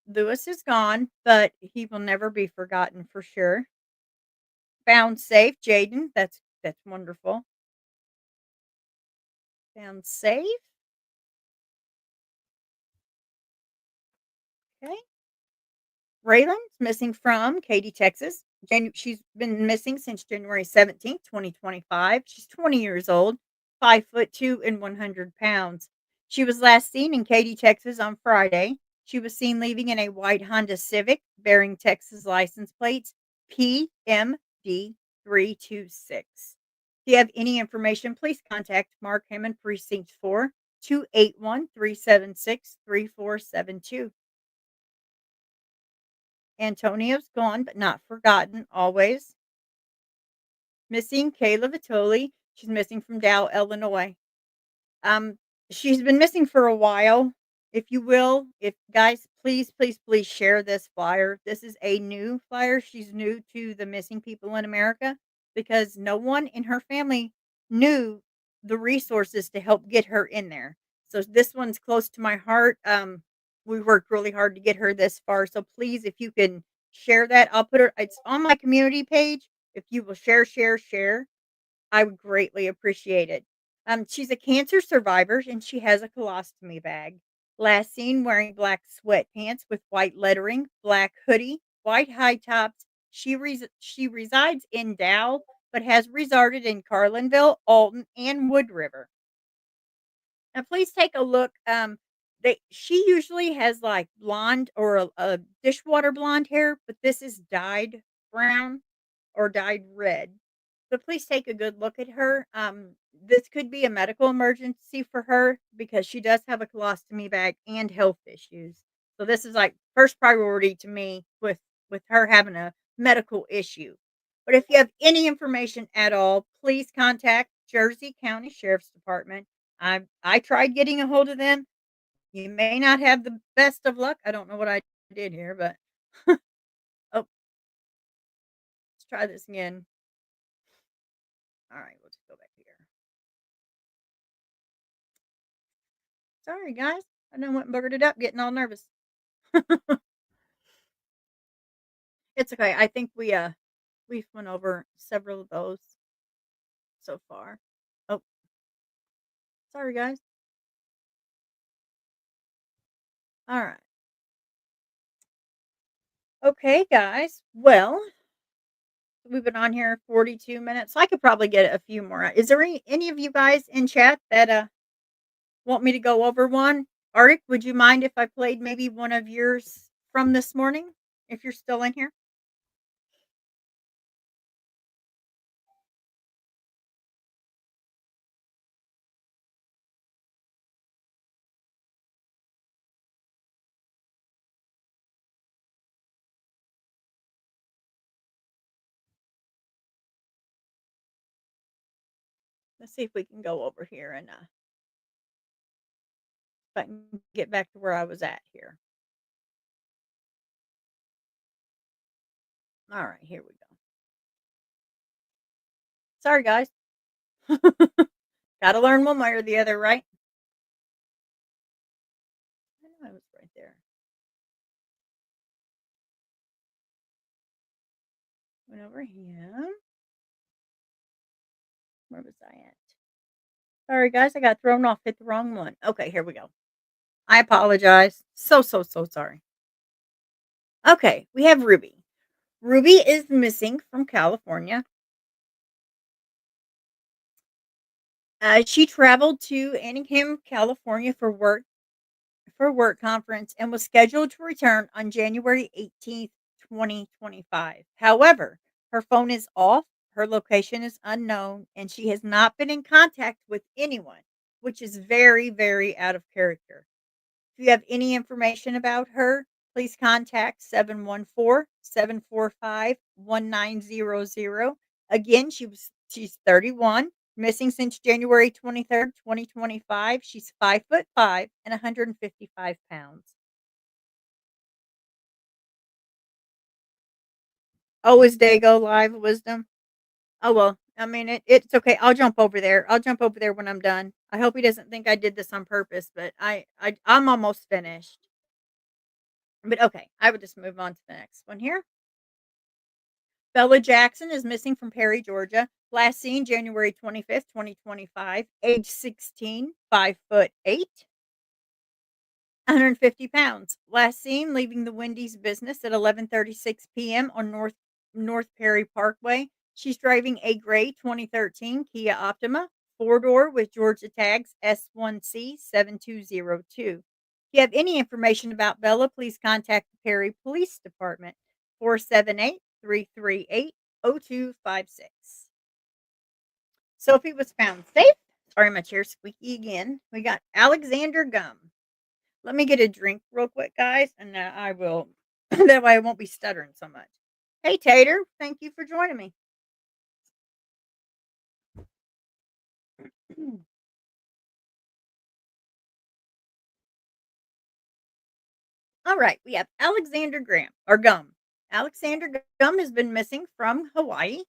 Lewis is gone, but he will never be forgotten for sure. Found safe, Jaden. That's wonderful. Found safe. Okay. Raylan's missing from Katy, Texas. She's been missing since January 17th, 2025. She's 20 years old, 5'2" and 100 pounds. She was last seen in Katy, Texas on Friday. She was seen leaving in a white Honda Civic bearing Texas license plates PMD326. If you have any information, please contact Mark Hammond Precinct 4 281 376 3472. Antonio's gone, but not forgotten, always. Missing Kayla Vitoli. She's missing from Dow, Illinois. Um, she's been missing for a while. If you will, if guys, please, please, please share this flyer. This is a new flyer. She's new to the missing people in America because no one in her family knew the resources to help get her in there. So this one's close to my heart. We worked really hard to get her this far. So please, if you can share that, I'll put her. It's on my community page. If you will share, share, share, I would greatly appreciate it. She's a cancer survivor and she has a colostomy bag. Last seen wearing black sweatpants with white lettering, black hoodie, white high tops. She resides in Dow, but has resided in Carlinville, Alton, and Wood River. Now, please take a look. She usually has like blonde or a dishwater blonde hair, but this is dyed brown or dyed red. But please take a good look at her. This could be a medical emergency for her because she does have a colostomy bag and health issues. So this is like first priority to me with her having a medical issue. But if you have any information at all, please contact Jersey County Sheriff's Department. I tried getting a hold of them. You may not have the best of luck. I don't know what I did here, but oh, let's try this again. All right, let's go back here. Sorry, guys. I done went and boogered it up, getting all nervous. It's okay. I think we've went over several of those so far. Oh, sorry, guys. All right. Okay, guys. Well, we've been on here 42 minutes. So I could probably get a few more. Is there any of you guys in chat that want me to go over one? Arctic, would you mind if I played maybe one of yours from this morning if you're still in here? Let's see if we can go over here and if I can get back to where I was at here. All right, here we go. Sorry, guys. Gotta learn one way or the other, right? I know I was right there. Went over here. Where was I at? Sorry, guys. I got thrown off. Hit the wrong one. Okay, here we go. I apologize. So, so, so sorry. Okay, we have Ruby. Ruby is missing from California. She traveled to Anaheim, California for a work conference and was scheduled to return on January 18th, 2025. However, her phone is off, her location is unknown, and she has not been in contact with anyone, which is very, very out of character. If you have any information about her, please contact 714-745-1900. Again, she's 31, missing since January 23rd, 2025. She's 5'5" and 155 pounds. Oh, is Dago live, Wisdom? Oh well, I mean it's okay. I'll jump over there. I'll jump over there when I'm done. I hope he doesn't think I did this on purpose, but I'm almost finished. But okay, I would just move on to the next one here. Bella Jackson is missing from Perry, Georgia. Last seen January 25th, 2025. Age 16, 5'8", 150 pounds. Last seen leaving the Wendy's business at 11:36 p.m. on North Perry Parkway. She's driving a gray 2013 Kia Optima, four-door with Georgia tags S1C7202. If you have any information about Bella, please contact the Perry Police Department, 478-338-0256. Sophie was found safe. Sorry, my chair's squeaky again. We got Alexander Gum. Let me get a drink real quick, guys, and then I will. That way I won't be stuttering so much. Hey, Tater. Thank you for joining me. All right, we have Alexander Graham or Gum. Alexander Gum has been missing from Hawaii.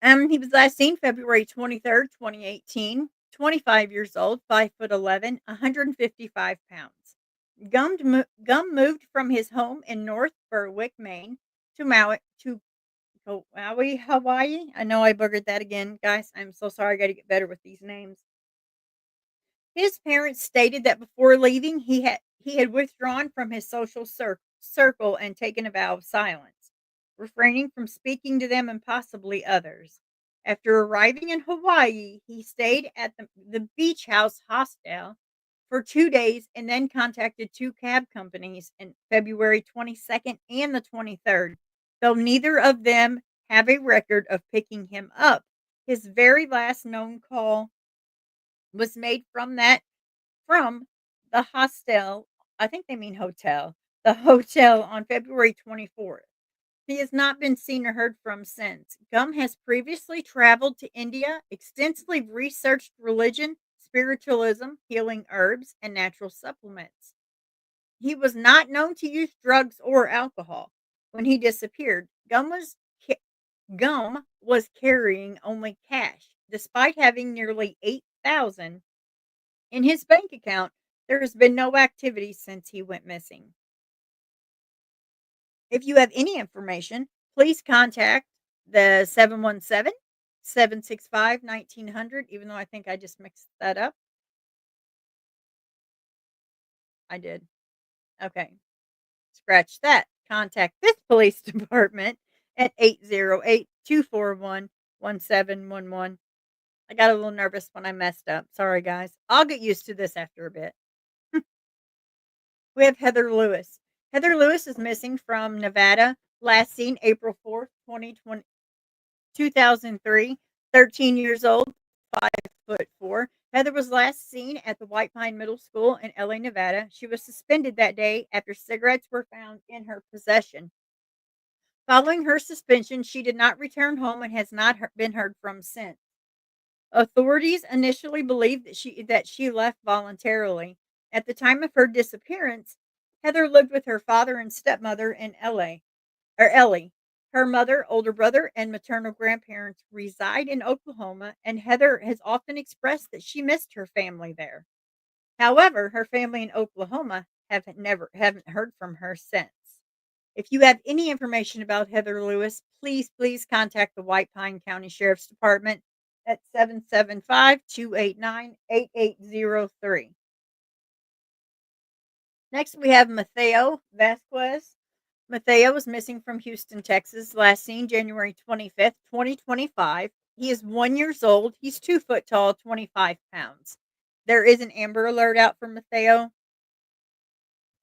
He was last seen February 23rd, 2018. 25 years old, 5'11", 155 pounds. Gum moved from his home in North Berwick, Maine, to Maui, Hawaii. I know I boogered that again, guys. I'm so sorry. I got to get better with these names. His parents stated that before leaving, he had withdrawn from his social circle and taken a vow of silence, refraining from speaking to them and possibly others. After arriving in Hawaii, he stayed at the Beach House Hostel for 2 days and then contacted two cab companies in February 22nd and the 23rd, though neither of them have a record of picking him up. His very last known call was made from the hostel. I think they mean hotel. The hotel on February 24th. He has not been seen or heard from since. Gum has previously traveled to India, extensively researched religion, spiritualism, healing herbs, and natural supplements. He was not known to use drugs or alcohol. When he disappeared, Gum was carrying only cash. Despite having nearly 8,000 in his bank account, there has been no activity since he went missing. If you have any information, please contact the 717-765-1900, even though I think I just mixed that up. I did. Okay. Scratch that. Contact this police department at 808-241-1711. I got a little nervous when I messed up. Sorry, guys. I'll get used to this after a bit. We have Heather Lewis. Heather Lewis is missing from Nevada. Last seen April 4th, 2003. 13 years old, 5'4". Heather was last seen at the White Pine Middle School in LA, Nevada. She was suspended that day after cigarettes were found in her possession. Following her suspension, she did not return home and has not been heard from since. Authorities initially believed that she left voluntarily. At the time of her disappearance, Heather lived with her father and stepmother in Ellie. Her mother, older brother, and maternal grandparents reside in Oklahoma, and Heather has often expressed that she missed her family there. However, her family in Oklahoma haven't heard from her since. If you have any information about Heather Lewis, please contact the White Pine County Sheriff's Department at 775-289-8803. Next, we have Mateo Vasquez. Mateo was missing from Houston, Texas, last seen January 25th, 2025. He is 1 year old. He's 2 foot tall, 25 pounds. There is an Amber Alert out for Mateo.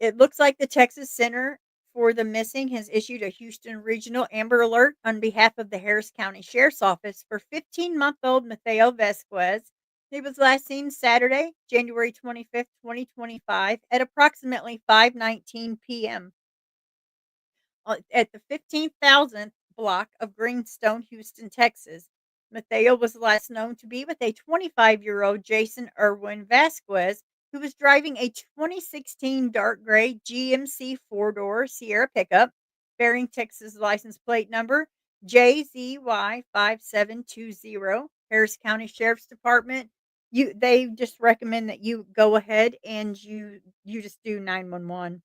It looks like the Texas Center for the Missing has issued a Houston Regional Amber Alert on behalf of the Harris County Sheriff's Office for 15-month-old Mateo Vasquez. He was last seen Saturday, January 25th, 2025, at approximately 5:19 p.m. At the 15,000th block of Greenstone, Houston, Texas. Mateo was last known to be with a 25-year-old Jason Irwin Vasquez, who was driving a 2016 dark gray GMC four-door Sierra pickup bearing Texas license plate number JZY5720. Harris County Sheriff's Department They just recommend that you go ahead and you just do 911.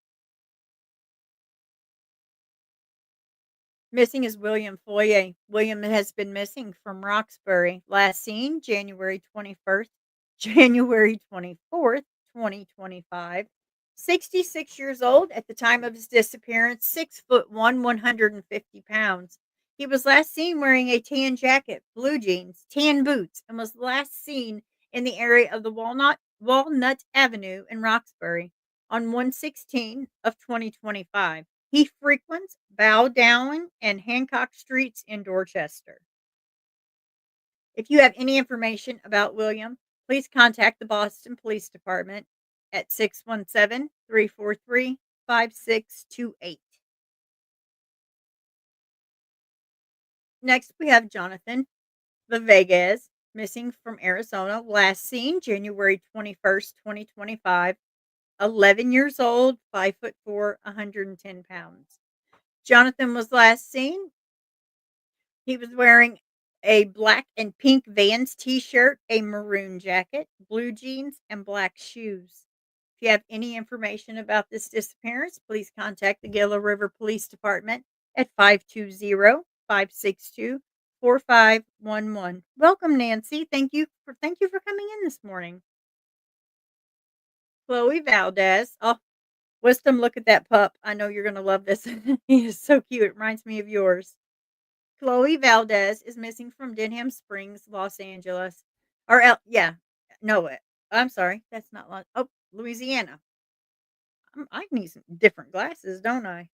Missing is William Foyer. William has been missing from Roxbury. Last seen January 21st, January 24th, 2025. 66 years old at the time of his disappearance, 6'1", 150 pounds. He was last seen wearing a tan jacket, blue jeans, tan boots, and was last seen in the area of the Walnut Avenue in Roxbury on 116 of 2025. He frequents Bow Down and Hancock Streets in Dorchester. If you have any information about William, please contact the Boston Police Department at 617-343-5628. Next, we have Jonathan Vegas, missing from Arizona, last seen January 21st, 2025. 11 years old, 5'4", 110 pounds. Jonathan was last seen. He was wearing a black and pink Vans t-shirt, a maroon jacket, blue jeans, and black shoes. If you have any information about this disappearance, please contact the Gila River Police Department at 520-562-4511. Welcome, Nancy. Thank you for coming in this morning. Chloe Valdez. Oh, Wisdom, look at that pup. I know you're going to love this. He is so cute. It reminds me of yours. Chloe Valdez is missing from Denham Springs, Los Angeles. Yeah. No, I'm sorry. That's not Louisiana. I need some different glasses, don't I?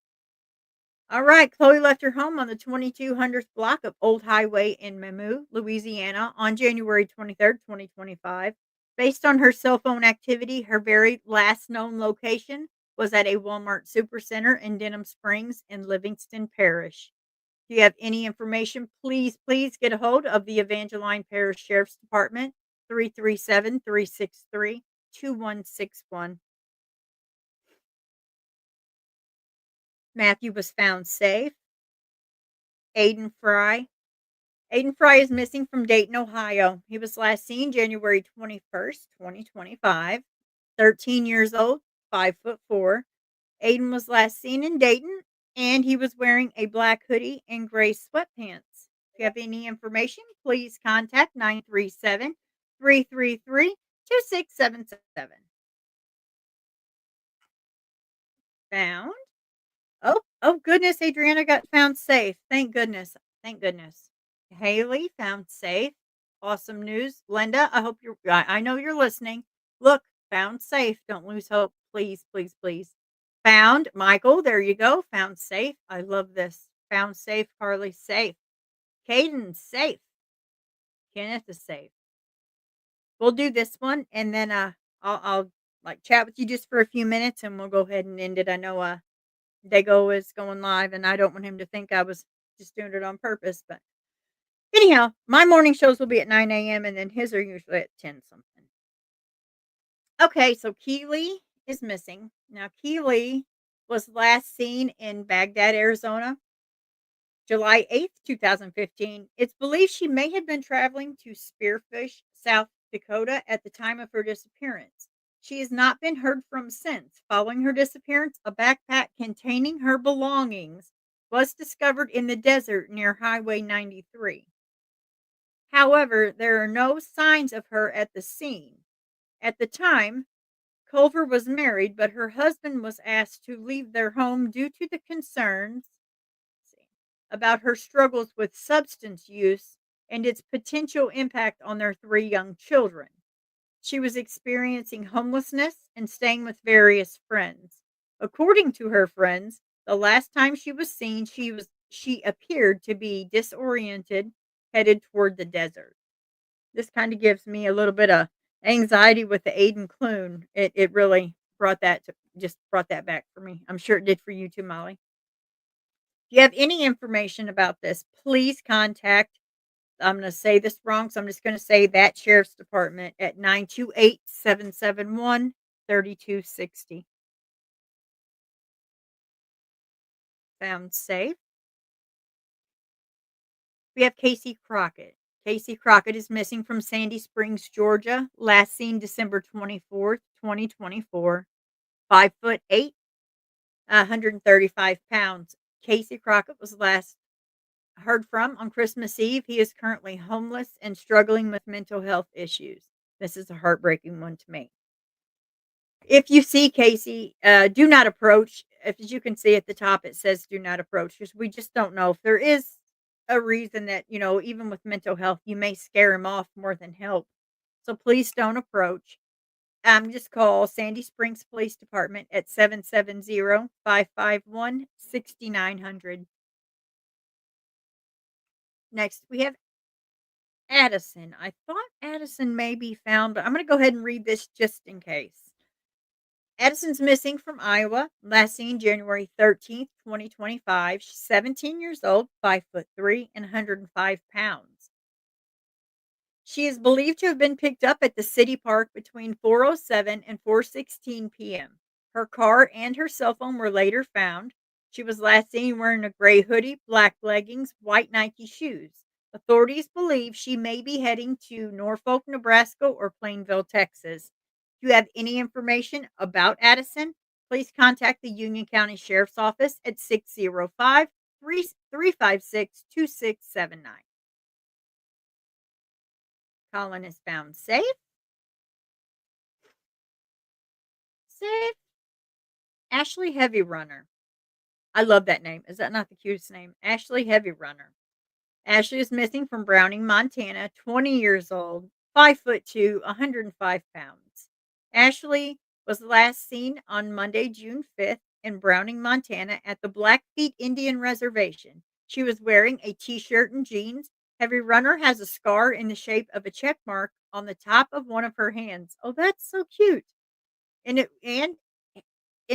All right. Chloe left her home on the 2200th block of Old Highway in Mamou, Louisiana on January 23rd, 2025. Based on her cell phone activity, her very last known location was at a Walmart Supercenter in Denham Springs in Livingston Parish. If you have any information, please get a hold of the Evangeline Parish Sheriff's Department, 337-363-2161. Matthew was found safe. Aiden Fry. Aiden Fry is missing from Dayton, Ohio. He was last seen January 21st, 2025. 13 years old, 5'4". Aiden was last seen in Dayton, and he was wearing a black hoodie and gray sweatpants. If you have any information, please contact 937-333-2677. Found? Oh goodness, Adriana got found safe. Thank goodness. Thank goodness. Haley found safe. Awesome news. Linda, I know you're listening. Look, found safe. Don't lose hope. Please, please, please. Found. Michael, there you go. Found safe. I love this. Found safe. Carly safe. Caden safe. Kenneth is safe. We'll do this one and then I'll like chat with you just for a few minutes and we'll go ahead and end it. I know Dago is going live and I don't want him to think I was just doing it on purpose, but anyhow, my morning shows will be at 9 a.m. and then his are usually at 10 something. Okay, so Keely is missing. Now, Keely was last seen in Baghdad, Arizona, July 8th, 2015. It's believed she may have been traveling to Spearfish, South Dakota at the time of her disappearance. She has not been heard from since. Following her disappearance, a backpack containing her belongings was discovered in the desert near Highway 93. However, there are no signs of her at the scene. At the time, Culver was married, but her husband was asked to leave their home due to the concerns about her struggles with substance use and its potential impact on their 3 young children. She was experiencing homelessness and staying with various friends. According to her friends, the last time she was seen, she appeared to be disoriented, headed toward the desert. This kind of gives me a little bit of anxiety with the Aiden Clune. It really brought that back for me. I'm sure it did for you too, Molly. If you have any information about this, please contact, I'm going to say this wrong, so I'm just going to say that Sheriff's Department at 928-771-3260. Found safe. We have Casey Crockett. Casey Crockett is missing from Sandy Springs, Georgia. Last seen December 24th, 2024. 5'8", 135 pounds. Casey Crockett was last heard from on Christmas Eve. He is currently homeless and struggling with mental health issues. This is a heartbreaking one to me. If you see Casey, do not approach. As you can see at the top, it says do not approach because we just don't know if there is a reason that, even with mental health, you may scare him off more than help. So please don't approach. Just call Sandy Springs Police Department at 770-551-6900. Next, we have Addison. I thought Addison may be found, but I'm going to go ahead and read this just in case. Addison's missing from Iowa. Last seen January 13th, 2025. She's 17 years old, 5'3", and 105 pounds. She is believed to have been picked up at the city park between 4:07 and 4:16 p.m. Her car and her cell phone were later found. She was last seen wearing a gray hoodie, black leggings, white Nike shoes. Authorities believe she may be heading to Norfolk, Nebraska or Plainville, Texas. If you have any information about Addison, please contact the Union County Sheriff's Office at 605 356 2679. Colin is found safe. Safe. Ashley Heavy Runner. I love that name. Is that not the cutest name? Ashley Heavy Runner. Ashley is missing from Browning, Montana, 20 years old, 5'2", 105 pounds. Ashley was last seen on Monday, June 5th in Browning, Montana at the Blackfeet Indian Reservation. She was wearing a t-shirt and jeans. Heavy Runner has a scar in the shape of a check mark on the top of one of her hands. Oh, that's so cute. And in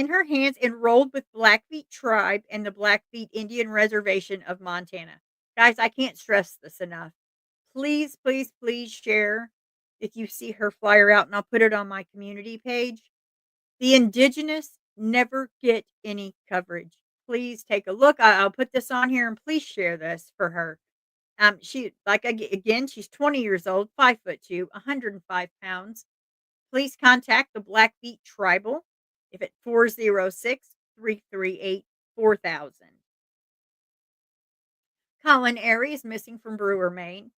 her hands enrolled with Blackfeet Tribe and the Blackfeet Indian Reservation of Montana. Guys, I can't stress this enough. Please, please, please share if you see her flyer out, and I'll put it on my community page. The indigenous never get any coverage. Please take a look. I'll put this on here and please share this for her. Again, she's 20 years old, 5'2", 105 pounds. Please contact the Blackfeet Tribal if at 406-338-4000. Colin Airy is missing from Brewer, Maine.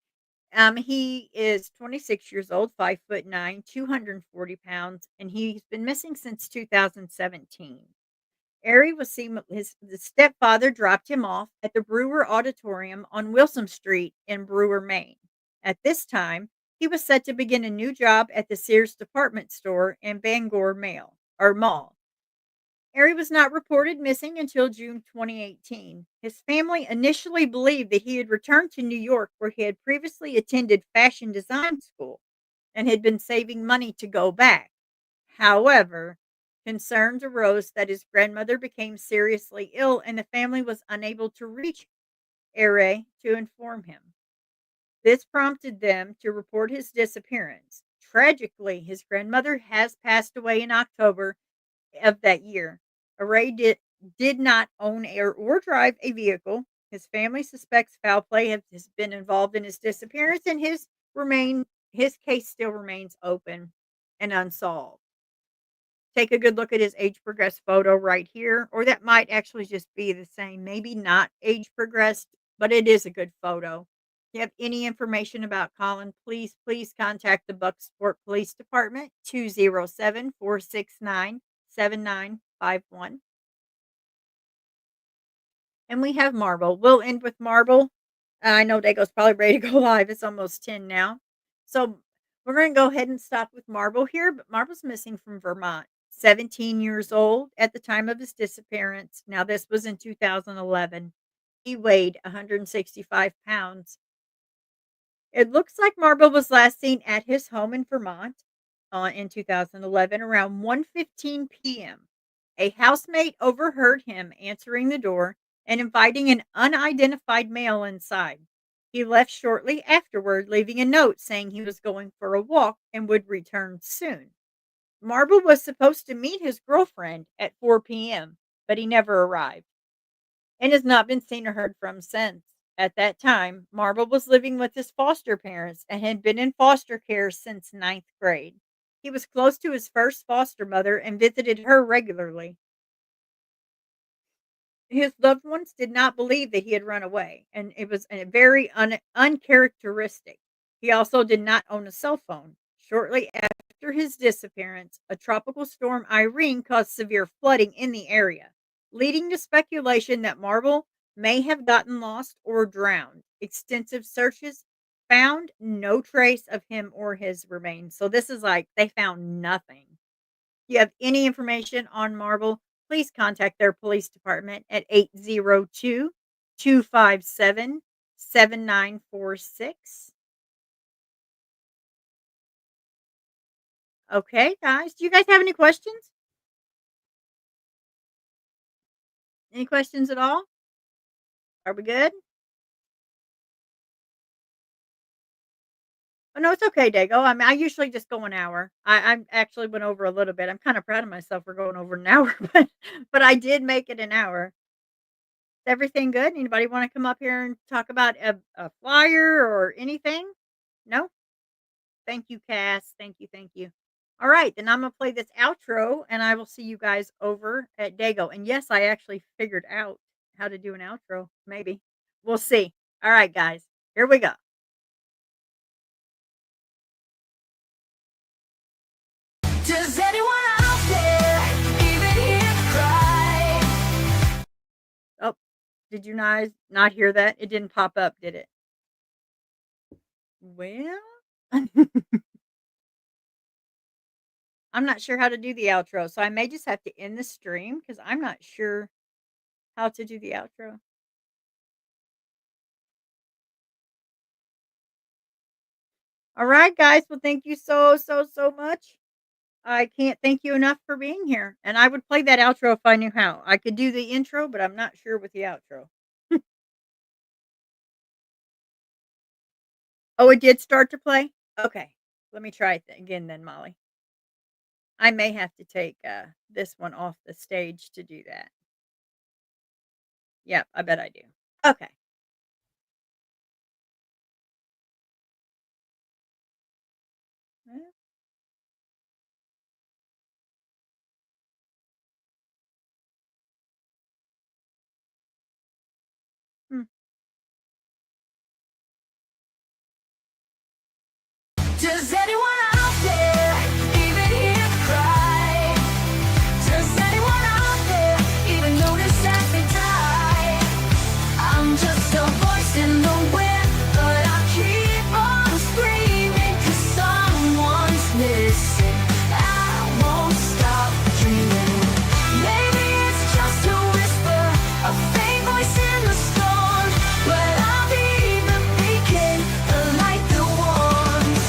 He is 26 years old, 5'9", 240 pounds, and he's been missing since 2017. Airy was seen the stepfather dropped him off at the Brewer Auditorium on Wilson Street in Brewer, Maine. At this time, he was set to begin a new job at the Sears department store in Bangor Mall. Airy was not reported missing until June 2018. His family initially believed that he had returned to New York, where he had previously attended fashion design school and had been saving money to go back. However, concerns arose that his grandmother became seriously ill and the family was unable to reach Airy to inform him. This prompted them to report his disappearance. Tragically, his grandmother has passed away in October of that year. Array did not own or drive a vehicle. His family suspects foul play has been involved in his disappearance, and his case still remains open and unsolved. Take a good look at his age progressed photo right here, or that might actually just be the same. Maybe not age progressed, but it is a good photo. If you have any information about Colin, please contact the Bucksport Police Department, 207-469-7951. And we have Marble. We'll end with Marble. I know Dago's probably ready to go live. It's almost 10 now. So we're going to go ahead and stop with Marble here. But Marble's missing from Vermont. 17 years old at the time of his disappearance. Now, this was in 2011. He weighed 165 pounds. It looks like Marble was last seen at his home in Vermont in 2011 around 1:15 p.m. A housemate overheard him answering the door and inviting an unidentified male inside. He left shortly afterward, leaving a note saying he was going for a walk and would return soon. Marble was supposed to meet his girlfriend at 4 p.m., but he never arrived and has not been seen or heard from since. At that time, Marble was living with his foster parents and had been in foster care since ninth grade. He was close to his first foster mother and visited her regularly. His loved ones did not believe that he had run away, and it was a very uncharacteristic. He also did not own a cell phone. Shortly after his disappearance, a tropical storm Irene caused severe flooding in the area, leading to speculation that Marble may have gotten lost or drowned. Extensive searches found no trace of him or his remains. So this is like they found nothing. If you have any information on Marble, please contact their police department at 802-257-7946. Okay, guys. Do you guys have any questions? Any questions at all? Are we good? Oh, no, it's okay, Dago. I mean, I usually just go an hour. I actually went over a little bit. I'm kind of proud of myself for going over an hour, but I did make it an hour. Is everything good? Anybody want to come up here and talk about a flyer or anything? No? Thank you, Cass. Thank you. Thank you. All right, then I'm gonna play this outro, and I will see you guys over at Dago. And yes, I actually figured out how to do an outro. Maybe we'll see. All right, guys, here we go. Does anyone out there even hear the cry? Oh, did you guys not hear that? It didn't pop up, did it? Well, I'm not sure how to do the outro, so I may just have to end the stream because I'm not sure how to do the outro. All right, guys. Well, thank you so much. I can't thank you enough for being here. And I would play that outro if I knew how. I could do the intro, but I'm not sure with the outro. Oh, it did start to play? Okay. Let me try it again then, Molly. I may have to take this one off the stage to do that. Yep, I bet I do. Okay. Hmm. Does anyone out there even hear the cry? Does anyone out there even notice that they die? I'm just a voice in the wind, but I keep on screaming 'cause someone's missing. I won't stop dreaming. Maybe it's just a whisper, a faint voice in the storm, but I'll be the beacon, the light that warms.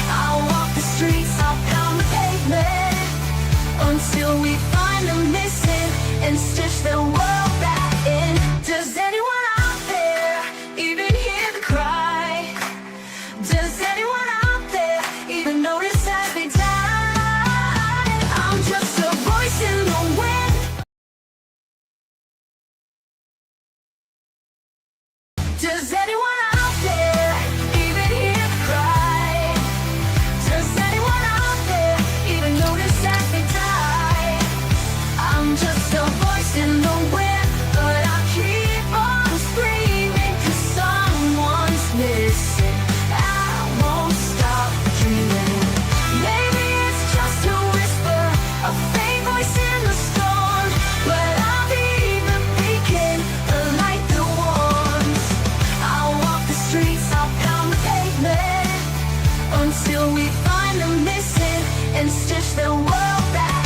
I'll walk the streets, I'll pound the pavement until we find them missing and stitch the world back in. Does anyone out there even hear the cry? Does anyone out there even notice that they died? I'm just a voice in the wind. Does anyone out there even hear the cry? Does anyone out there even notice that they die? I'm just a voice in the wind, but I keep on screaming 'cause someone's missing. I won't stop dreaming. Maybe it's just a whisper, a faint voice in the storm, but I'll be the beacon, the light that warms. I'll walk the streets, I'll pound the pavement until we find them missing and stitch the world back